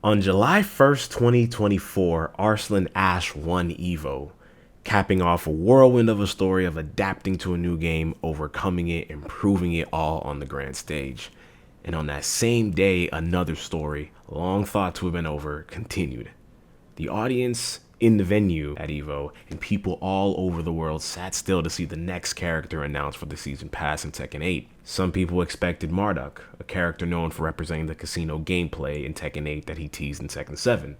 On July 1st, 2024, Arslan Ash won EVO, capping off a whirlwind of a story of adapting to a new game, overcoming it, improving it all on the grand stage. And on that same day, another story, long thought to have been over, continued. The audience in the venue at EVO and people all over the world sat still to see the next character announced for the season pass in Tekken 8. Some people expected Marduk, a character known for representing the casino gameplay in Tekken 8 that he teased in Tekken 7.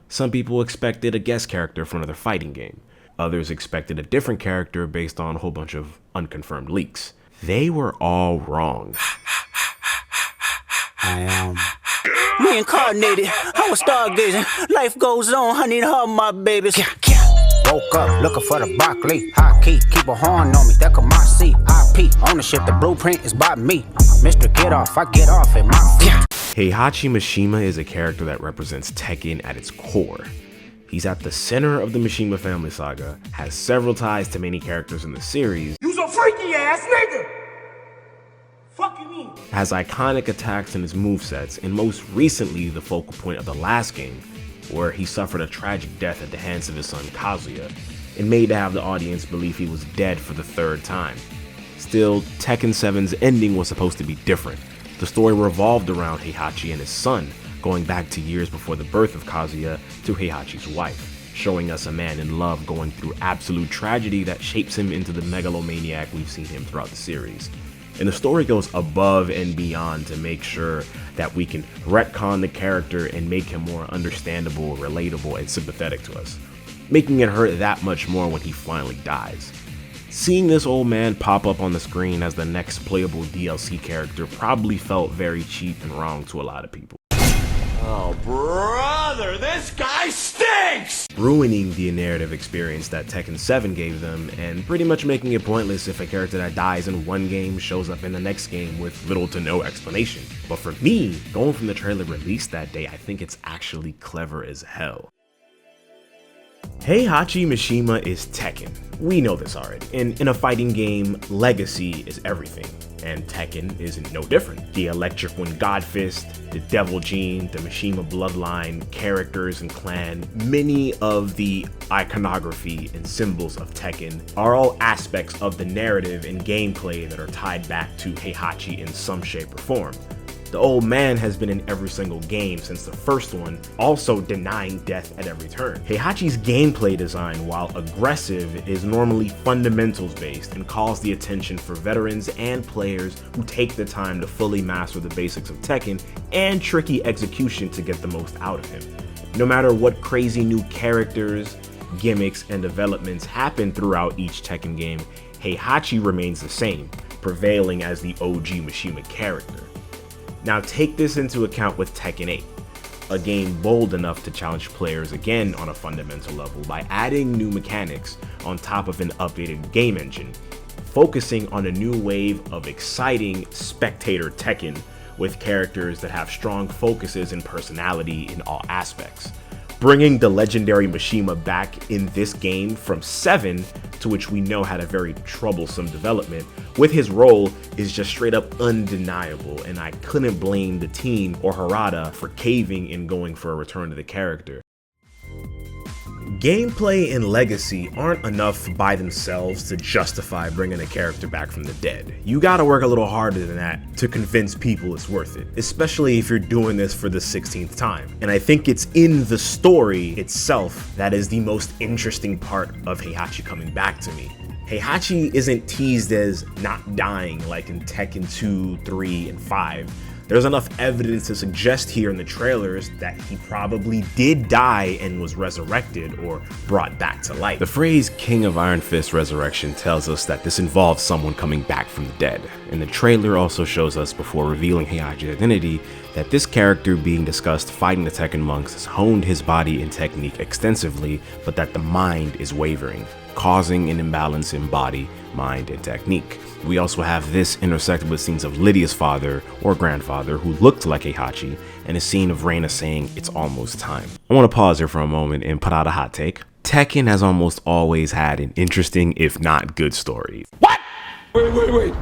Some people expected a guest character for another fighting game. Others expected a different character based on a whole bunch of unconfirmed leaks. They were all wrong. I am reincarnated. I was stargazing. Life goes on, honey, to all my babies. Woke up looking for the broccoli. High key, keep a horn on me. That could my seat. IP ownership, the blueprint is by me. Mr. Get Off, I get off at my feet. Heihachi Mishima is a character that represents Tekken at its core. He's at the center of the Mishima family saga, has several ties to many characters in the series, You's a freaky ass nigga! Fuck you mean? has iconic attacks in his movesets, and most recently the focal point of the last game, where he suffered a tragic death at the hands of his son Kazuya, and made to have the audience believe he was dead for the third time. Still, Tekken 7's ending was supposed to be different. The story revolved around Heihachi and his son, going back to years before the birth of Kazuya to Heihachi's wife, showing us a man in love going through absolute tragedy that shapes him into the megalomaniac we've seen him throughout the series. And the story goes above and beyond to make sure that we can retcon the character and make him more understandable, relatable, and sympathetic to us, making it hurt that much more when he finally dies. Seeing this old man pop up on the screen as the next playable DLC character probably felt very cheap and wrong to a lot of people. Oh, brother, this guy stinks! Ruining the narrative experience that Tekken 7 gave them, and pretty much making it pointless if a character that dies in one game shows up in the next game with little to no explanation. But for me, going from the trailer released that day, I think it's actually clever as hell. Heihachi Mishima is Tekken. We know this already, and in a fighting game, legacy is everything, and Tekken isn't no different. The Electric Wind God Fist, the Devil Gene, the Mishima bloodline, characters and clan, many of the iconography and symbols of Tekken are all aspects of the narrative and gameplay that are tied back to Heihachi in some shape or form. The old man has been in every single game since the first one, also denying death at every turn. Heihachi's gameplay design, while aggressive, is normally fundamentals based and calls the attention for veterans and players who take the time to fully master the basics of Tekken and tricky execution to get the most out of him. No matter what crazy new characters, gimmicks, and developments happen throughout each Tekken game, Heihachi remains the same, prevailing as the OG Mishima character. Now take this into account with Tekken 8, a game bold enough to challenge players again on a fundamental level by adding new mechanics on top of an updated game engine, focusing on a new wave of exciting spectator Tekken with characters that have strong focuses and personality in all aspects. Bringing the legendary Mishima back in this game from 7, to which we know had a very troublesome development, with his role is just straight up undeniable, and I couldn't blame the team or Harada for caving and going for a return to the character. Gameplay and legacy aren't enough by themselves to justify bringing a character back from the dead. You gotta work a little harder than that to convince people it's worth it, especially if you're doing this for the 16th time. And I think it's in the story itself that is the most interesting part of Heihachi coming back to me. Heihachi isn't teased as not dying like in Tekken 2, 3, and 5. There's enough evidence to suggest here in the trailers that he probably did die and was resurrected or brought back to life. The phrase King of Iron Fist Resurrection tells us that this involves someone coming back from the dead, and the trailer also shows us, before revealing Heihachi's identity, that this character being discussed fighting the Tekken monks has honed his body and technique extensively, but that the mind is wavering, causing an imbalance in body, mind, and technique. We also have this intersected with scenes of Lydia's father or grandfather who looked like Heihachi, and a scene of Reina saying it's almost time. I want to pause here for a moment and put out a hot take. Tekken has almost always had an interesting, if not good story. What? Wait.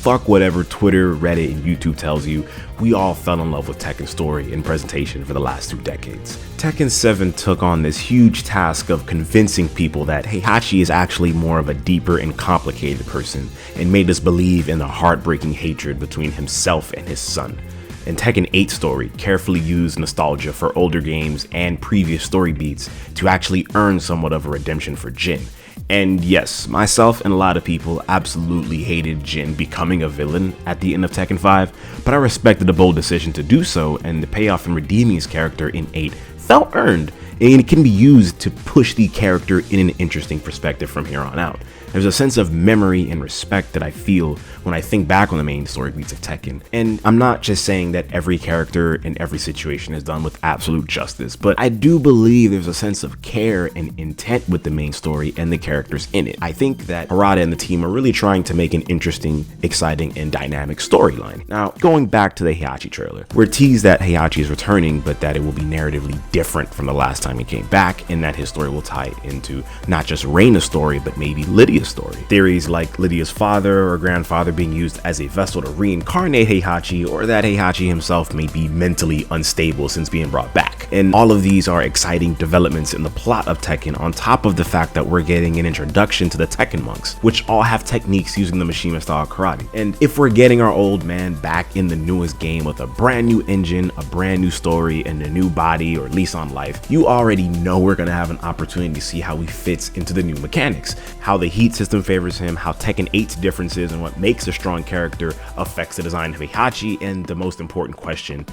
fuck whatever Twitter, Reddit, and YouTube tells you, we all fell in love with Tekken's story and presentation for the last 2 decades. Tekken 7 took on this huge task of convincing people that Heihachi is actually more of a deeper and complicated person, and made us believe in the heartbreaking hatred between himself and his son. And Tekken 8's story carefully used nostalgia for older games and previous story beats to actually earn somewhat of a redemption for Jin. And yes, myself and a lot of people absolutely hated Jin becoming a villain at the end of Tekken 5, but I respected the bold decision to do so, and the payoff in redeeming his character in 8 felt earned, and it can be used to push the character in an interesting perspective from here on out. There's a sense of memory and respect that I feel when I think back on the main story beats of Tekken. And I'm not just saying that every character in every situation is done with absolute justice, but I do believe there's a sense of care and intent with the main story and the characters in it. I think that Harada and the team are really trying to make an interesting, exciting, and dynamic storyline. Now, going back to the Heihachi trailer, we're teased that Heihachi is returning, but that it will be narratively different from the last time he came back, and that his story will tie into not just Reina's story, but maybe Lydia's story. Theories like Lydia's father or grandfather being used as a vessel to reincarnate Heihachi, or that Heihachi himself may be mentally unstable since being brought back. And all of these are exciting developments in the plot of Tekken, on top of the fact that we're getting an introduction to the Tekken monks, which all have techniques using the Mishima style karate. And if we're getting our old man back in the newest game with a brand new engine, a brand new story, and a new body or lease on life, you already know we're gonna have an opportunity to see how he fits into the new mechanics, how the heat system favors him, how Tekken 8's differences and what makes a strong character affects the design of Heihachi, and the most important question,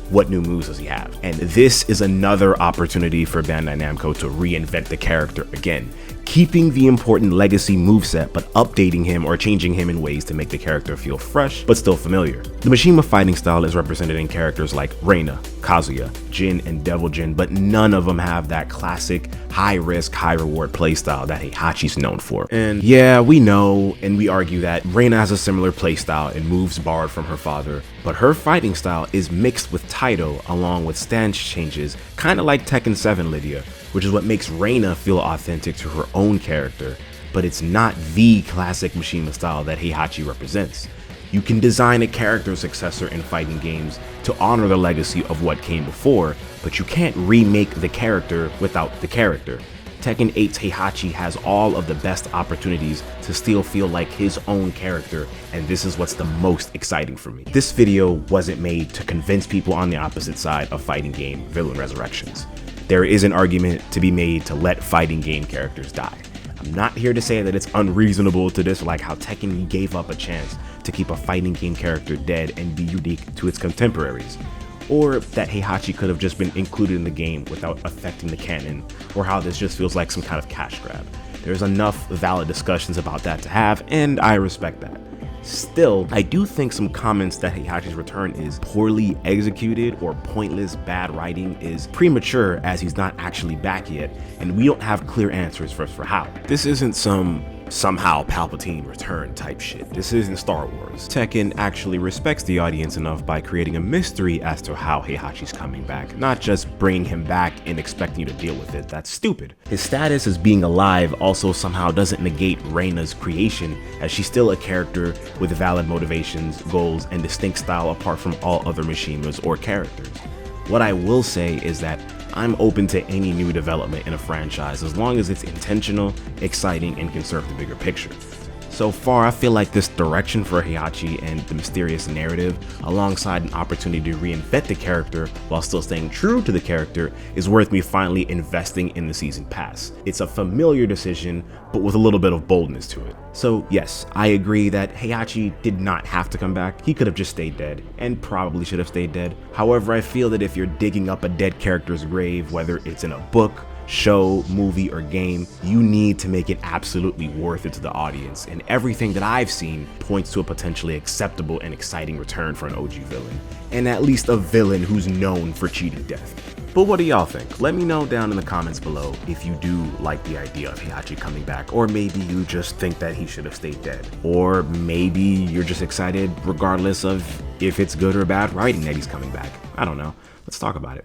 what new moves does he have? And this is another opportunity for Bandai Namco to reinvent the character again, keeping the important legacy moveset but updating him or changing him in ways to make the character feel fresh but still familiar. The Mishima fighting style is represented in characters like Reina, Kazuya, Jin, and Devil Jin, but none of them have that classic high risk, high reward playstyle that Heihachi's known for. And yeah, we know and we argue that Reina has a similar playstyle and moves borrowed from her father, but her fighting style is mixed with Taito along with stance changes, kinda like Tekken 7 Lydia, which is what makes Reina feel authentic to her own character, but it's not the classic Mishima style that Heihachi represents. You can design a character successor in fighting games to honor the legacy of what came before, but you can't remake the character without the character. Tekken 8's Heihachi has all of the best opportunities to still feel like his own character, and this is what's the most exciting for me. This video wasn't made to convince people on the opposite side of fighting game villain resurrections. There is an argument to be made to let fighting game characters die. I'm not here to say that it's unreasonable to dislike how Tekken gave up a chance to keep a fighting game character dead and be unique to its contemporaries, or that Heihachi could have just been included in the game without affecting the canon, or how this just feels like some kind of cash grab. There's enough valid discussions about that to have, and I respect that. Still, I do think some comments that Heihachi's return is poorly executed or pointless bad writing is premature, as he's not actually back yet, and we don't have clear answers for how. This isn't some somehow Palpatine return type shit. This isn't Star Wars. Tekken actually respects the audience enough by creating a mystery as to how Heihachi's coming back, not just bringing him back and expecting you to deal with it. That's stupid. His status as being alive also somehow doesn't negate Reina's creation, as she's still a character with valid motivations, goals, and distinct style apart from all other Mishimas or characters. What I will say is that I'm open to any new development in a franchise as long as it's intentional, exciting, and can serve the bigger picture. So far, I feel like this direction for Heihachi and the mysterious narrative, alongside an opportunity to reinvent the character while still staying true to the character, is worth me finally investing in the season pass. It's a familiar decision, but with a little bit of boldness to it. So yes, I agree that Heihachi did not have to come back. He could have just stayed dead, and probably should have stayed dead. However, I feel that if you're digging up a dead character's grave, whether it's in a book, show, movie, or game, you need to make it absolutely worth it to the audience, and everything that I've seen points to a potentially acceptable and exciting return for an OG villain, and at least a villain who's known for cheating death. But what do y'all think? Let me know down in the comments below if you do like the idea of Heihachi coming back, or maybe you just think that he should have stayed dead, or maybe you're just excited regardless of if it's good or bad writing that he's coming back. I don't know. Let's talk about it.